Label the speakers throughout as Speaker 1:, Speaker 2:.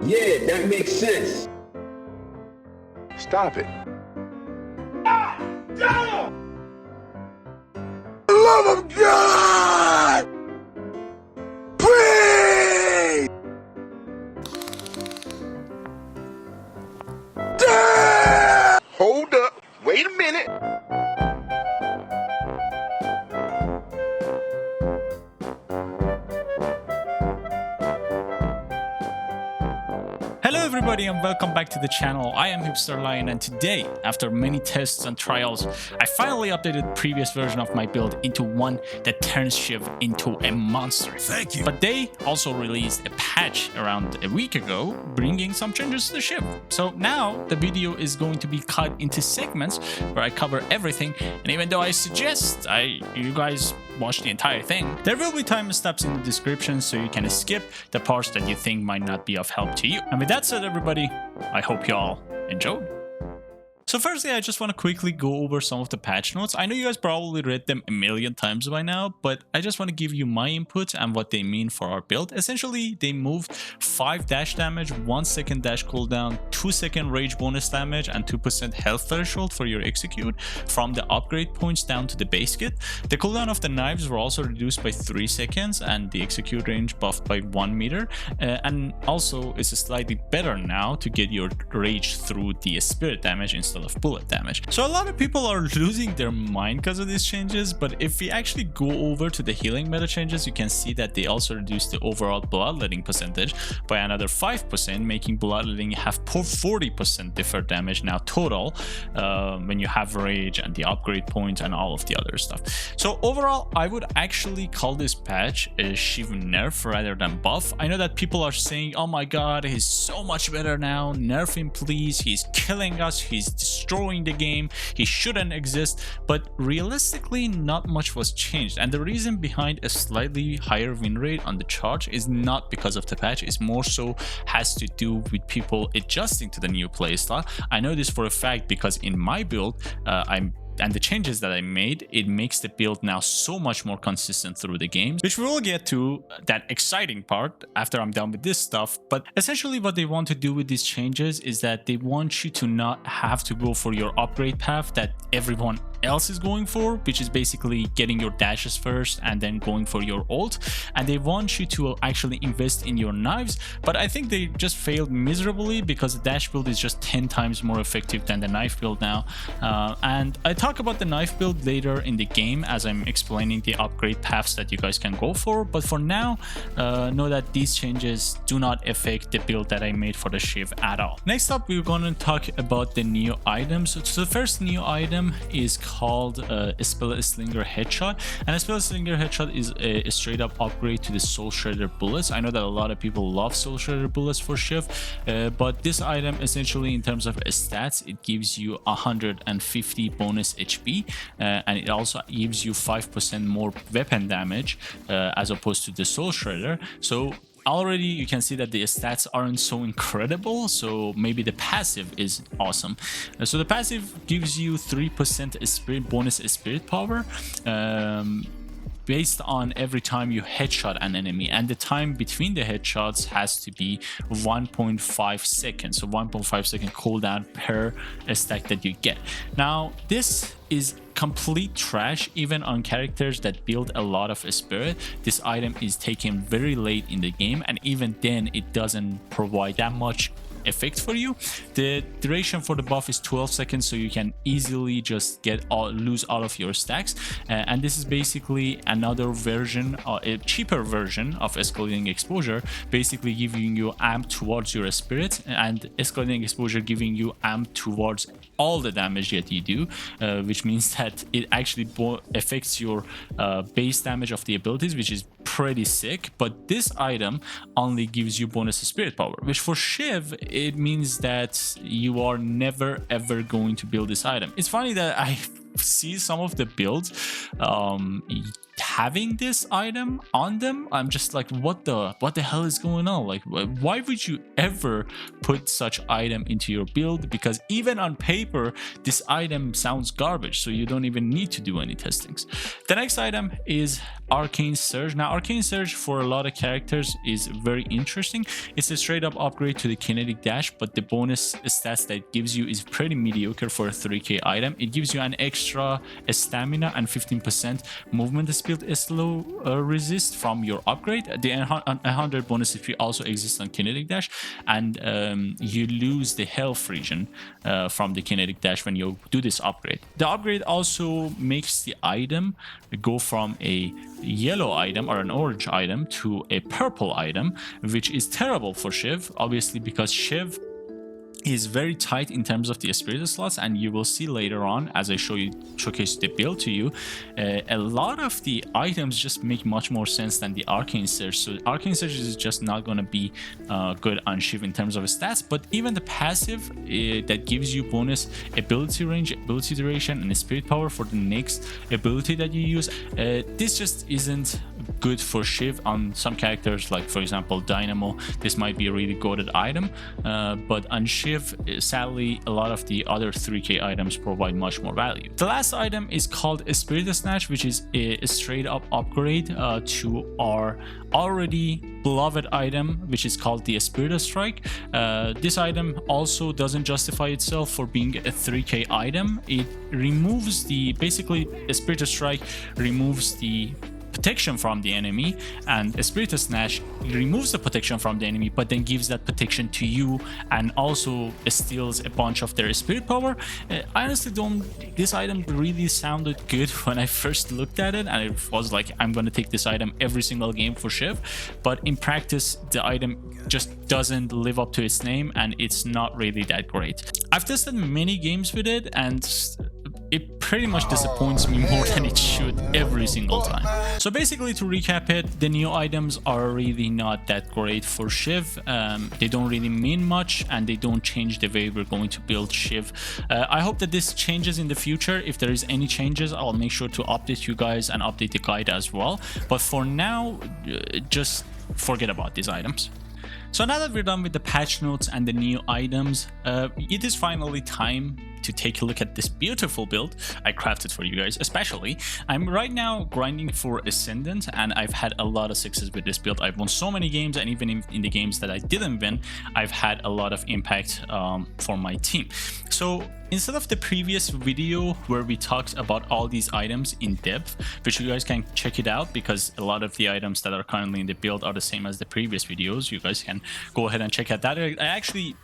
Speaker 1: Yeah, that makes sense.
Speaker 2: Stop it.
Speaker 1: Damn!
Speaker 2: For the love of God! Please! Damn! Hold up. Wait a minute.
Speaker 3: Hello everybody and welcome back to the channel. I am HipsterLion, and today, after many tests and trials, I finally updated the previous version of my build into one that turns Shiv into a monster.
Speaker 4: Thank you.
Speaker 3: But they also released a patch around a week ago, bringing some changes to the Shiv. So now the video is going to be cut into segments where I cover everything, and even though I suggest you guys watch the entire thing, there will be timestamps in the description so you can skip the parts that you think might not be of help to you. And with that said, everybody, I hope you all enjoyed. So firstly, I just want to quickly go over some of the patch notes. I know you guys probably read them a million times by now, but I just want to give you my input and what they mean for our build. Essentially, they moved 5 dash damage, 1 second dash cooldown, 2 second rage bonus damage, and 2% health threshold for your execute from the upgrade points down to the base kit. The cooldown of the knives were also reduced by 3 seconds and the execute range buffed by 1 meter. And also, it's slightly better now to get your rage through the spirit damage instead of bullet damage. So a lot of people are losing their mind because of these changes, but if we actually go over to the healing meta changes, you can see that they also reduced the overall bloodletting percentage by another 5%, making bloodletting have 40% deferred damage now total when you have rage and the upgrade point and all of the other stuff. So overall, I would actually call this patch a Shiv nerf rather than buff. I know that people are saying, oh my god, he's so much better now, nerf him please, he's killing us, he's destroying the game, he shouldn't exist. But realistically, not much was changed, and the reason behind a slightly higher win rate on the charge is not because of the patch, it's more so has to do with people adjusting to the new playstyle. I know this for a fact because in my build, and the changes that I made, it makes the build now so much more consistent through the game, which we will get to that exciting part after I'm done with this stuff. But essentially what they want to do with these changes is that they want you to not have to go for your upgrade path that everyone else is going for, which is basically getting your dashes first and then going for your ult, and they want you to actually invest in your knives. But I think they just failed miserably because the dash build is just 10 times more effective than the knife build now, and I talk about the knife build later in the game as I'm explaining the upgrade paths that you guys can go for. But for now, know that these changes do not affect the build that I made for the Shiv at all. Next up, we're going to talk about the new items. So the first new item is called a Spell Slinger Headshot, and a Spell Slinger Headshot is a straight up upgrade to the Soul Shredder bullets. I know that a lot of people love Soul Shredder bullets for Shiv, but this item essentially in terms of stats, it gives you 150 bonus HP, and it also gives you 5% more weapon damage as opposed to the Soul Shredder. So already you can see that the stats aren't so incredible, so maybe the passive is awesome. So the passive gives you 3% spirit bonus spirit power based on every time you headshot an enemy, and the time between the headshots has to be 1.5 seconds, so 1.5 second cooldown per stack that you get. Now this is complete trash even on characters that build a lot of spirit. This item is taken very late in the game, and even then it doesn't provide that much effect for you. The duration for the buff is 12 seconds, so you can easily just lose all of your stacks, and this is basically another version, a cheaper version of escalating exposure, basically giving you amp towards your spirit, and escalating exposure giving you amp towards all the damage that you do, which means that it actually affects your base damage of the abilities, which is pretty sick. But this item only gives you bonus spirit power, which for Shiv it means that you are never ever going to build this item. It's funny that I see some of the builds having this item on them, I'm just like, what the hell is going on? Like, why would you ever put such item into your build? Because even on paper, this item sounds garbage, so you don't even need to do any testings. The next item is Arcane Surge. Now, Arcane Surge for a lot of characters is very interesting. It's a straight up upgrade to the kinetic dash, but the bonus stats that it gives you is pretty mediocre for a 3k item. It gives you an extra stamina and 15% movement speed slow resist from your upgrade. The 100 bonus speed also exists on kinetic dash, and you lose the health regen from the kinetic dash when you do this upgrade. The upgrade also makes the item go from a yellow item or an orange item to a purple item, which is terrible for Shiv, obviously, because Shiv is very tight in terms of the spirit slots, and you will see later on as I showcase the build to you, a lot of the items just make much more sense than the Arcane Surge. So Arcane Surge is just not going to be good on Shiv in terms of stats, but even the passive that gives you bonus ability range, ability duration, and spirit power for the next ability that you use, this just isn't good for Shiv. On some characters, like for example Dynamo, this might be a really goated item, but on Shiv, sadly, a lot of the other 3k items provide much more value. The last item is called Spirit Snatch, which is a straight up upgrade to our already beloved item, which is called the Spirit Strike. This item also doesn't justify itself for being a 3k item. It removes basically a Spirit Strike removes the protection from the enemy, and a Spirit Snatch removes the protection from the enemy but then gives that protection to you and also steals a bunch of their spirit power. I honestly this item really sounded good when I first looked at it, and it was like, I'm gonna take this item every single game for Shiv, but in practice the item just doesn't live up to its name and it's not really that great. I've tested many games with it and it pretty much disappoints me more than it should every single time. So basically, to recap it, the new items are really not that great for Shiv. They don't really mean much and they don't change the way we're going to build Shiv. I hope that this changes in the future. If there is any changes, I'll make sure to update you guys and update the guide as well. But for now, just forget about these items. So now that we're done with the patch notes and the new items, it is finally time to take a look at this beautiful build I crafted for you guys. Especially, I'm right now grinding for Ascendant, and I've had a lot of success with this build. I've won so many games, and even in the games that I didn't win, I've had a lot of impact for my team. So instead of the previous video where we talked about all these items in depth, which you guys can check it out because a lot of the items that are currently in the build are the same as the previous videos, you guys can go ahead and check out that. I actually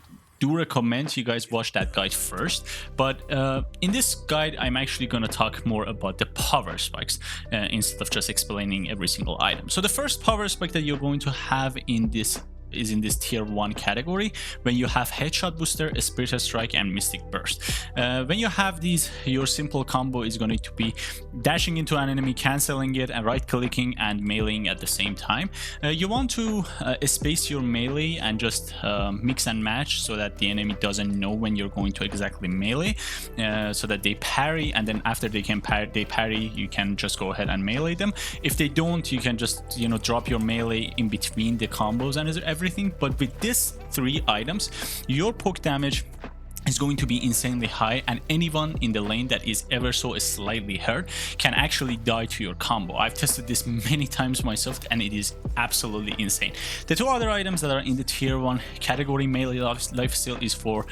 Speaker 3: do recommend you guys watch that guide first, but in this guide I'm actually going to talk more about the power spikes instead of just explaining every single item. So the first power spike that you're going to have in this is in this tier 1 category, when you have Headshot Booster, Spirit Strike, and Mystic Burst. When you have these, your simple combo is going to be dashing into an enemy, cancelling it, and right clicking and meleeing at the same time. You want to space your melee and just mix and match so that the enemy doesn't know when you're going to exactly melee, so that they parry, and then after they parry, you can just go ahead and melee them. If they don't, you can just drop your melee in between the combos and everything. But with these 3 items, your poke damage is going to be insanely high, and anyone in the lane that is ever so slightly hurt can actually die to your combo. I've tested this many times myself and it is absolutely insane. The 2 other items that are in the tier 1 category, melee lifesteal is for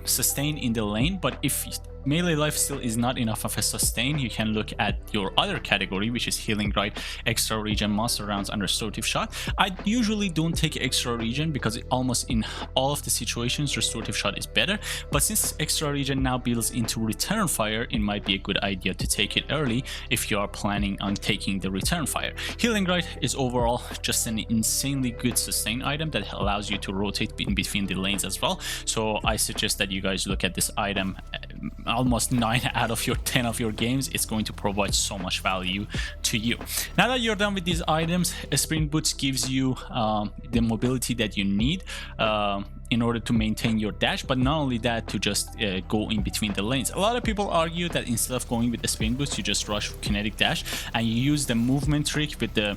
Speaker 3: sustain in the lane, but if melee lifesteal is not enough of a sustain, you can look at your other category, which is healing right, extra regen, monster rounds, and restorative shot. I usually don't take extra regen because almost in all of the situations restorative shot is better, but since extra regen now builds into return fire, it might be a good idea to take it early if you are planning on taking the return fire. Healing right is overall just an insanely good sustain item that allows you to rotate in between the lanes as well, so I suggest that you guys look at this item. Almost 9 out of your 10 of your games, it's going to provide so much value to you. Now that you're done with these items, Sprint Boots gives you the mobility that you need. in order to maintain your dash, but not only that, to just go in between the lanes. A lot of people argue that instead of going with the spin boost, you just rush kinetic dash and you use the movement trick with the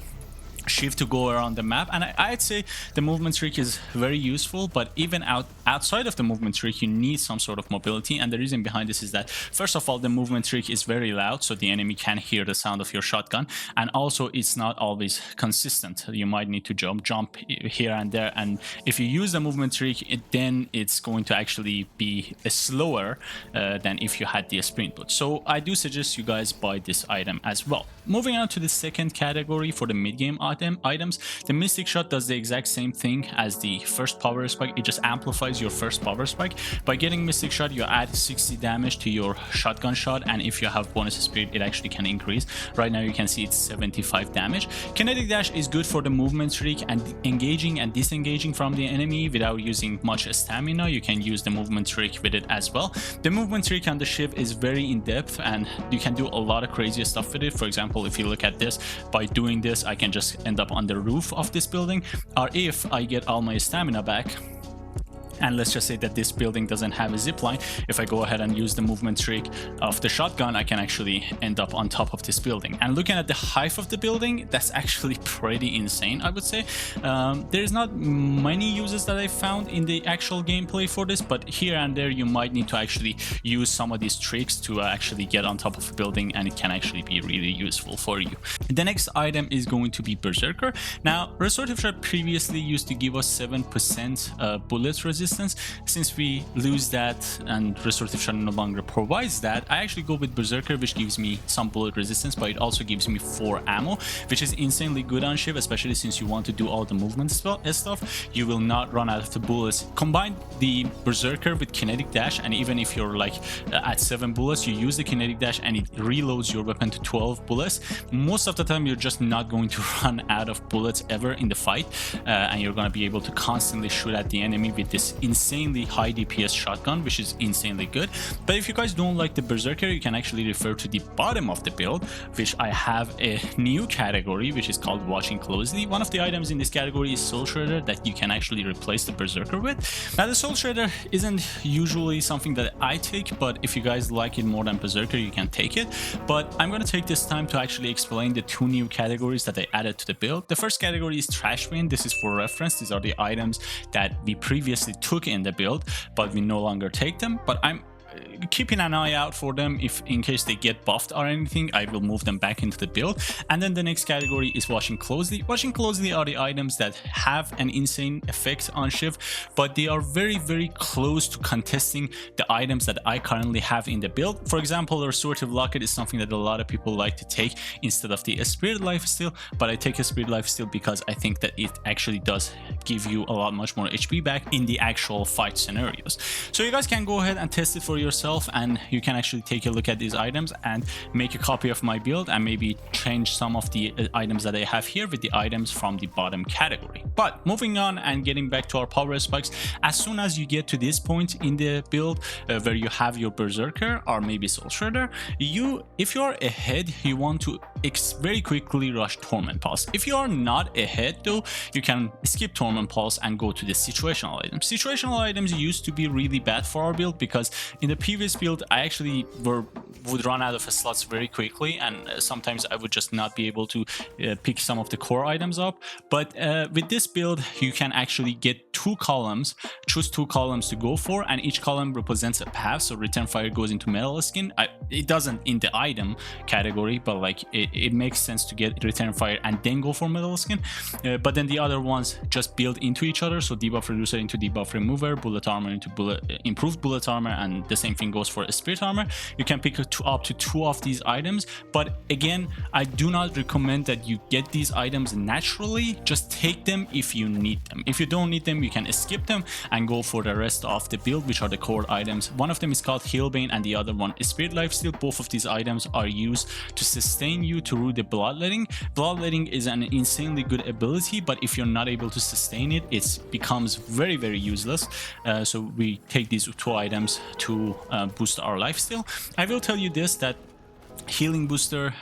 Speaker 3: Shiv to go around the map, and I'd say the movement trick is very useful, but even outside of the movement trick you need some sort of mobility. And the reason behind this is that, first of all, the movement trick is very loud, so the enemy can hear the sound of your shotgun, and also it's not always consistent. You might need to jump here and there, and if you use the movement trick, then it's going to actually be slower than if you had the sprint boost. So I do suggest you guys buy this item as well. Moving on to the second category for the mid-game items, the Mystic Shot does the exact same thing as the first power spike. It just amplifies your first power spike. By getting Mystic Shot, you add 60 damage to your shotgun shot, and if you have bonus speed, it actually can increase. Right now you can see it's 75 damage. Kinetic Dash is good for the movement trick and engaging and disengaging from the enemy without using much stamina. You can use the movement trick with it as well. The movement trick on the Shiv is very in-depth, and you can do a lot of crazy stuff with it. For example, if you look at this, by doing this I can just end up on the roof of this building, or if I get all my stamina back, and let's just say that this building doesn't have a zipline, if I go ahead and use the movement trick of the shotgun, I can actually end up on top of this building. And looking at the height of the building, that's actually pretty insane, I would say. There's not many uses that I found in the actual gameplay for this, but here and there you might need to actually use some of these tricks to actually get on top of a building, and it can actually be really useful for you. The next item is going to be Berserker. Now, Restorative Shot previously used to give us 7% bullet resistance. Since we lose that and Restorative Shot no longer provides that, I actually go with Berserker, which gives me some bullet resistance, but it also gives me 4 ammo, which is insanely good on Shiv, especially since you want to do all the movement stuff. You will not run out of the bullets. Combine the Berserker with Kinetic Dash, and even if you're like at 7 bullets, you use the Kinetic Dash and it reloads your weapon to 12 bullets. Most of the time you're just not going to run out of bullets ever in the fight, and you're going to be able to constantly shoot at the enemy with this insanely high DPS shotgun, which is insanely good. But if you guys don't like the Berserker, you can actually refer to the bottom of the build, which I have a new category which is called Watching Closely. One of the items in this category is Soul Shredder that you can actually replace the Berserker with. Now, the Soul Shredder isn't usually something that I take, but if you guys like it more than Berserker, you can take it. But I'm going to take this time to actually explain the 2 new categories that I added to the build. The first category is Trash Bin. This is for reference. These are the items that we previously took in the build, but we no longer take them. But I'm keeping an eye out for them. If in case they get buffed or anything, I will move them back into the build. And then the next category is Watching Closely. Watching Closely are the items that have an insane effect on Shiv, but they are very close to contesting the items that I currently have in the build. For example, the Restorative Locket is something that a lot of people like to take instead of the Spirit Lifesteal, but I take a Spirit Lifesteal because I think that it actually does give you a lot much more HP back in the actual fight scenarios. So you guys can go ahead and test it for yourself, and you can actually take a look at these items and make a copy of my build and maybe change some of the items that I have here with the items from the bottom category. But moving on and getting back to our power spikes, as soon as you get to this point in the build where you have your Berserker or maybe Soul Shredder, if you're ahead, you want to very quickly rush Torment Pulse. If you are not ahead though, you can skip Torment Pulse and go to the situational items. Situational items used to be really bad for our build because in the previous build I actually would run out of slots very quickly, and sometimes I would just not be able to pick some of the core items up. But with this build you can actually get 2 columns, choose 2 columns to go for, and each column represents a path. So Return Fire goes into Metal Skin. It doesn't in the item category, but like it makes sense to get Return Fire and then go for Metal Skin. But then the other ones just build into each other, so Debuff Reducer into Debuff Remover, Bullet Armor into Improved Bullet Armor, and the same thing goes for Spirit Armor. You can pick up to 2 of these items, but again, I do not recommend that you get these items naturally. Just take them if you need them. If you don't need them, you can skip them and go for the rest of the build, which are the core items. One of them is called Healbane and the other one is Spirit Lifesteal. Both of these items are used to sustain you through the Bloodletting. Bloodletting is an insanely good ability, but if you're not able to sustain it, it becomes very useless. So we take these 2 items to boost our lifesteal. I will tell you this, that Healing booster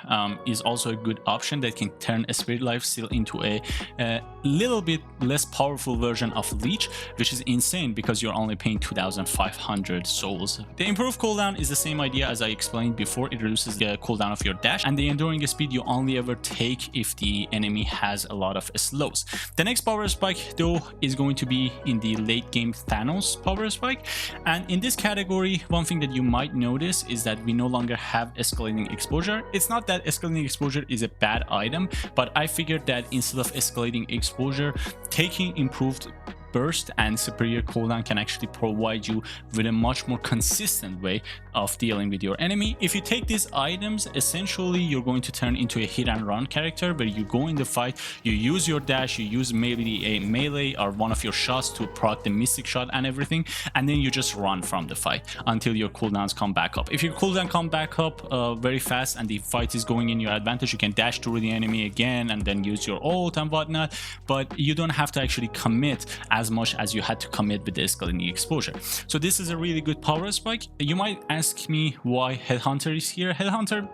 Speaker 3: is also a good option that can turn a spirit life steal into a little bit less powerful version of leech, which is insane because you're only paying 2,500 souls. The improved cooldown is the same idea as I explained before. It reduces the cooldown of your dash, and the enduring speed you only ever take if the enemy has a lot of slows. The next power spike though is going to be in the late game Thanos power spike, and in this category one thing that you might notice is that we no longer have escalating exposure. It's not that escalating exposure is a bad item, but I figured that instead of escalating exposure, taking improved burst and superior cooldown can actually provide you with a much more consistent way of dealing with your enemy. If you take these items, essentially you're going to turn into a hit and run character where you go in the fight, you use your dash, you use maybe a melee or one of your shots to proc the mystic shot and everything, and then you just run from the fight until your cooldowns come back up. If your cooldown come back up very fast and the fight is going in your advantage, you can dash through the enemy again and then use your ult and whatnot, but you don't have to actually commit as much as you had to commit with the escalating exposure. So this is a really good power spike. You might ask me why Headhunter is here. Headhunter,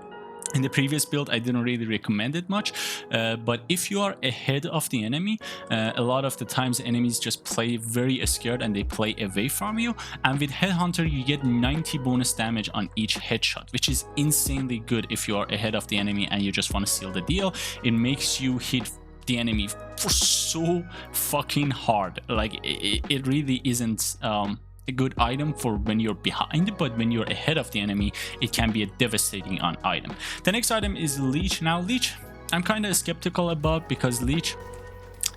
Speaker 3: in the previous build, I didn't really recommend it much, but if you are ahead of the enemy, a lot of the times enemies just play very scared and they play away from you, and with Headhunter you get 90 bonus damage on each headshot, which is insanely good if you are ahead of the enemy and you just want to seal the deal. It makes you hit the enemy for so fucking hard. Like it really isn't a good item for when you're behind, but when you're ahead of the enemy it can be a devastating item. The next item is Leech. Now Leech I'm kind of skeptical about because Leech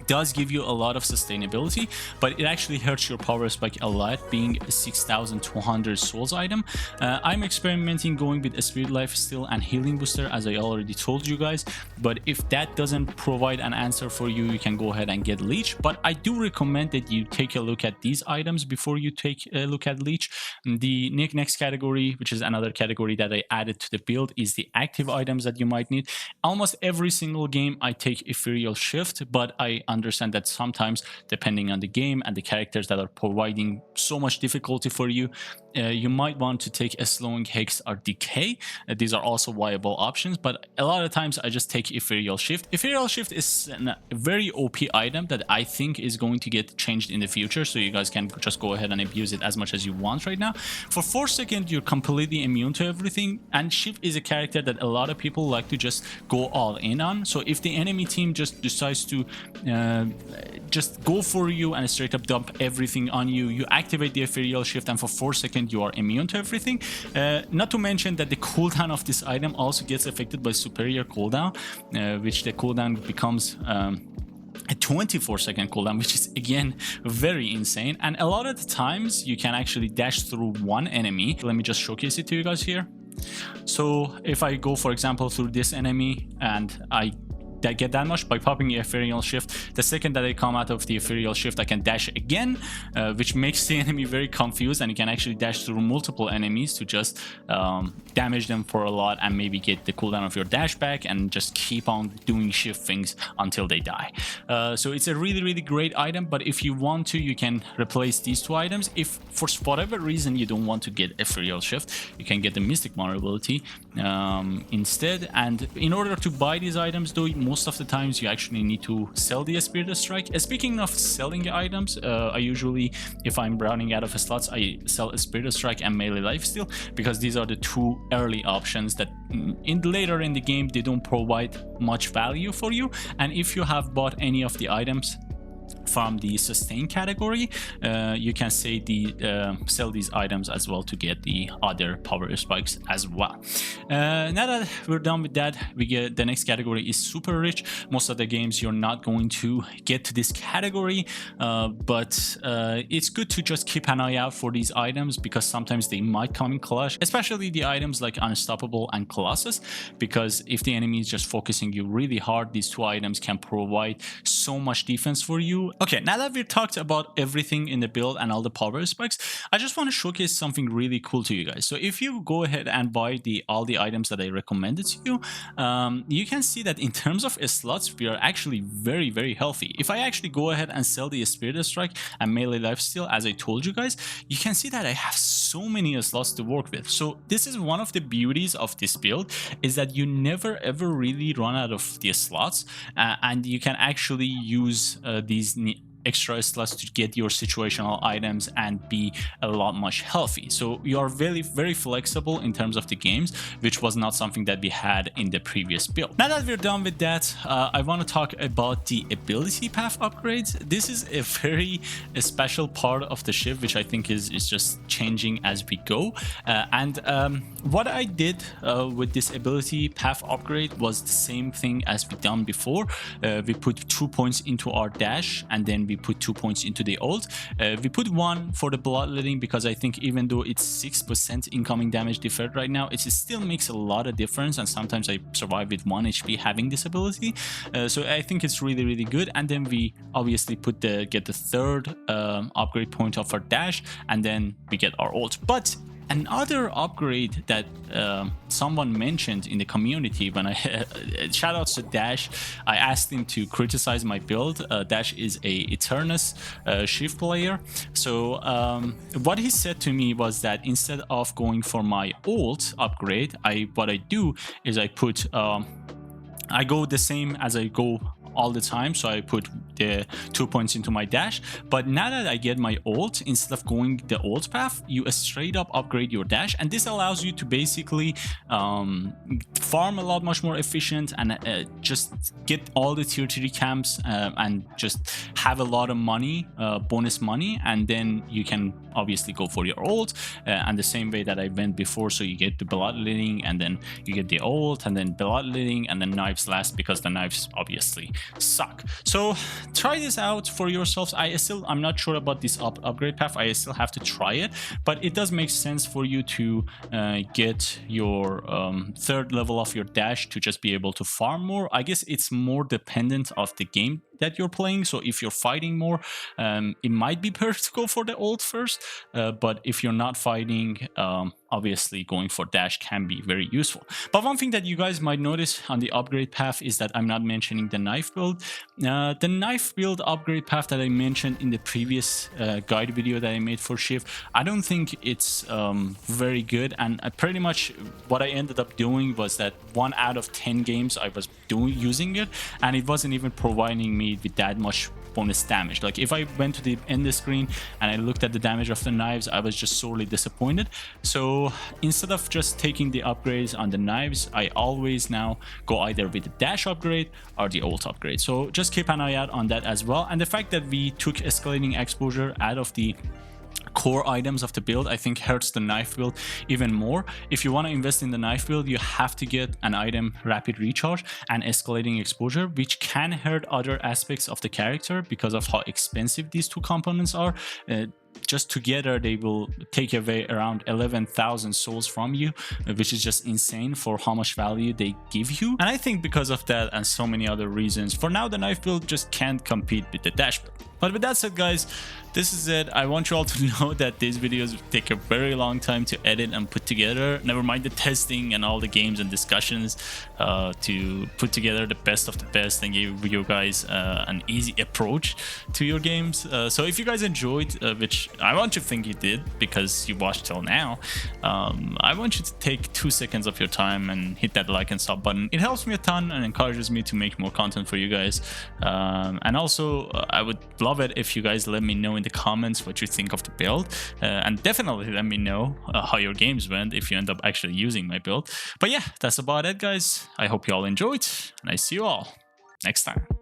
Speaker 3: does give you a lot of sustainability, but it actually hurts your power spike a lot, being a 6,200 souls item. I'm experimenting going with a spirit life steal and healing booster, as I already told you guys, but if that doesn't provide an answer for you, you can go ahead and get Leech. But I do recommend that you take a look at these items before you take a look at Leech. The next category, which is another category that I added to the build, is the active items that you might need. Almost every single game I take Ethereal Shift, but I understand that sometimes, depending on the game and the characters that are providing so much difficulty for you, you might want to take a slowing hex or decay. These are also viable options, but a lot of times I just take Ethereal Shift. Ethereal Shift is a very OP item that I think is going to get changed in the future, so you guys can just go ahead and abuse it as much as you want right now. For 4 seconds you're completely immune to everything, and Shiv is a character that a lot of people like to just go all in on. So if the enemy team just decides to just go for you and straight up dump everything on you, you activate the Ethereal Shift and for 4 seconds you are immune to everything. Not to mention that the cooldown of this item also gets affected by superior cooldown, which the cooldown becomes a 24-second cooldown, which is again very insane. And a lot of the times you can actually dash through one enemy. Let me just showcase it to you guys here. So if I go, for example, through this enemy and I get that much by popping the Ethereal Shift, the second that I come out of the Ethereal Shift I can dash again, which makes the enemy very confused, and you can actually dash through multiple enemies to just damage them for a lot and maybe get the cooldown of your dash back and just keep on doing shift things until they die. So it's a really great item, but if you want to, you can replace these two items. If for whatever reason you don't want to get Ethereal Shift, you can get the Mystic Vulnerability instead. And in order to buy these items though, most of the times you actually need to sell the Spirit Strike. Speaking of selling items, I usually, if I'm running out of slots, I sell a Spirit Strike and Melee Lifesteal, because these are the two early options that later in the game they don't provide much value for you. And if you have bought any of the items from the sustain category, you can say sell these items as well to get the other power spikes as well. Now that we're done with that, we get the next category is super rich. Most of the games you're not going to get to this category, but it's good to just keep an eye out for these items because sometimes they might come in clutch, especially the items like Unstoppable and Colossus, because if the enemy is just focusing you really hard, these two items can provide so much defense for you. Okay, now that we've talked about everything in the build and all the power specs, I just want to showcase something really cool to you guys. So if you go ahead and buy all the items that I recommended to you, you can see that in terms of slots, we are actually very, very healthy. If I actually go ahead and sell the Spirit Strike and Melee Lifesteal, as I told you guys, you can see that I have so many slots to work with. So this is one of the beauties of this build, is that you never ever really run out of the slots, and you can actually use these extra slots to get your situational items and be a lot much healthy. So you are very, very flexible in terms of the games, which was not something that we had in the previous build. Now that we're done with that, I want to talk about the ability path upgrades. This is a very special part of the Shiv, which I think is just changing as we go. What I did with this ability path upgrade was the same thing as we done before. We put 2 points into our dash, and then we put 2 points into the ult. We put 1 for the bloodletting, because I think even though it's 6% incoming damage deferred right now, it still makes a lot of difference, and sometimes I survive with 1 HP having this ability. So I think it's really, really good. And then we obviously get the third upgrade point of our dash, and then we get our ult. But another upgrade that someone mentioned in the community, when I shout outs to Dash, I asked him to criticize my build. Dash is a Eternus Shiv player. So what he said to me was that instead of going for my ult upgrade, what I do is I go the same as I go all the time. So I put the 2 points into my dash, but now that I get my ult, instead of going the ult path, you straight up upgrade your dash, and this allows you to basically farm a lot much more efficient, and just get all the tier 3 camps, and just have a lot of money, bonus money, and then you can obviously go for your ult, and the same way that I went before. So you get the bloodletting, and then you get the ult, and then bloodletting, and then knives last, because the knives obviously suck. So try this out for yourselves. I'm not sure about this upgrade path. I still have to try it, but it does make sense for you to get your third level of your dash to just be able to farm more. I guess it's more dependent of the game that you're playing. So if you're fighting more, it might be better to go for the ult first, but if you're not fighting, obviously going for dash can be very useful. But one thing that you guys might notice on the upgrade path is that I'm not mentioning the knife build. The knife build upgrade path that I mentioned in the previous guide video that I made for Shiv, I don't think it's very good, and pretty much what I ended up doing was that 1 out of 10 games I was using it, and it wasn't even providing me with that much bonus damage. Like if I went to the end screen and I looked at the damage of the knives, I was just sorely disappointed. So instead of just taking the upgrades on the knives, I always now go either with the dash upgrade or the ult upgrade. So just keep an eye out on that as well. And the fact that we took escalating exposure out of the core items of the build, I think hurts the knife build even more. If you want to invest in the knife build, you have to get an item rapid recharge and escalating exposure, which can hurt other aspects of the character because of how expensive these two components are. Just together they will take away around 11,000 souls from you, which is just insane for how much value they give you. And I think because of that and so many other reasons, for now the knife build just can't compete with the dash build. But with that said, guys, this is it. I want you all to know that these videos take a very long time to edit and put together. Never mind the testing and all the games and discussions, to put together the best of the best and give you guys an easy approach to your games. So if you guys enjoyed, which I want you to think you did because you watched till now, I want you to take 2 seconds of your time and hit that like and sub button. It helps me a ton and encourages me to make more content for you guys. And also, I would love it if you guys let me know in the comments what you think of the build, and definitely let me know how your games went if you end up actually using my build. But yeah, that's about it, guys. I hope you all enjoyed, and I see you all next time.